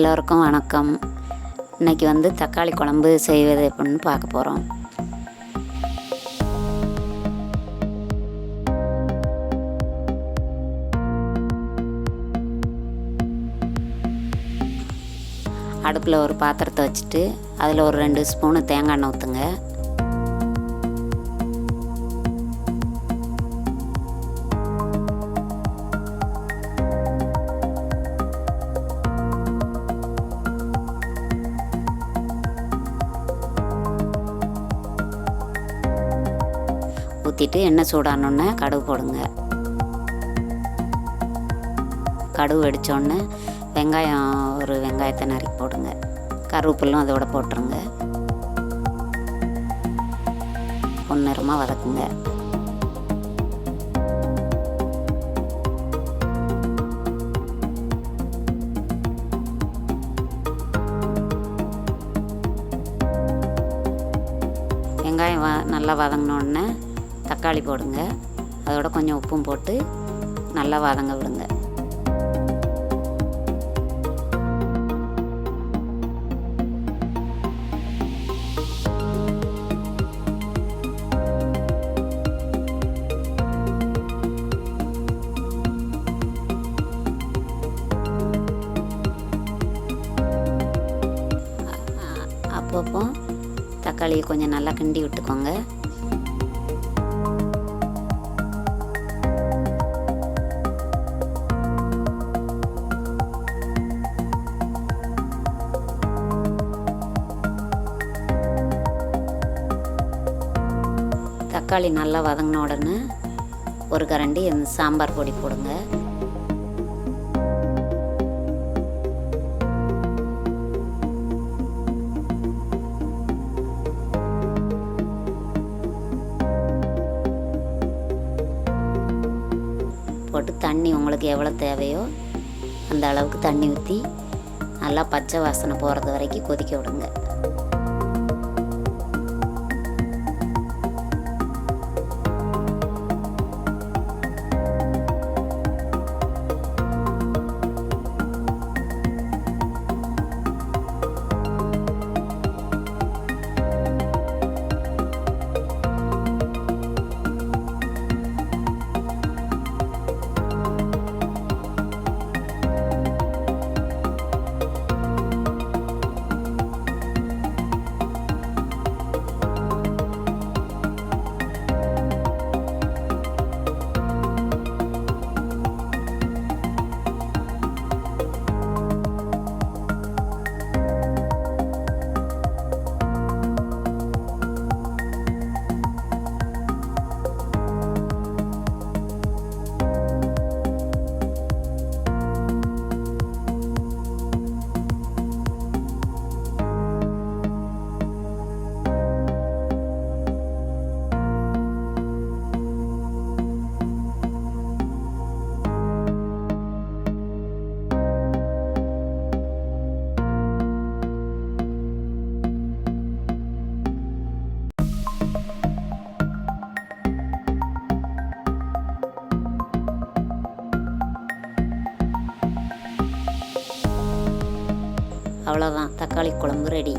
எல்லோருக்கும் வணக்கம். இன்றைக்கி தக்காளி குழம்பு செய்வது எப்படின்னு பார்க்க போகிறோம். அடுப்பில் ஒரு பாத்திரத்தை வச்சுட்டு அதில் ஒரு 2 ஸ்பூனு தேங்காய் எண்ணெய் ஊற்றுங்க. ஊற்றிட்டு எண்ணெய் சூடானோடனே கடுகு போடுங்க. கடுகு வெடித்தோடனே வெங்காயம் ஒரு வெங்காயத்தை நறுக்கி போடுங்க. கருவேப்பிலும் அதோட போட்டுருங்க. பொன்னிறமாக வதக்குங்க. வெங்காயம் நல்லா வதங்கினோடனே தக்காளி போடுங்க. அதோட கொஞ்சம் உப்பும் போட்டு நல்லா வதங்க விடுங்க. அப்பப்போ தக்காளியை கொஞ்சம் நல்லா கிண்டி விட்டுக்கோங்க. தக்காளி நல்லா வதங்கின உடனே ஒரு கரண்டி சாம்பார் பொடி போடுங்க. போட்டு தண்ணி உங்களுக்கு எவ்வளோ தேவையோ அந்த அளவுக்கு தண்ணி ஊற்றி நல்லா பச்சை வாசனை போகிறது வரைக்கும் கொதிக்க விடுங்க. அவ்வளோதான், தக்காளி குழம்பு ரெடி.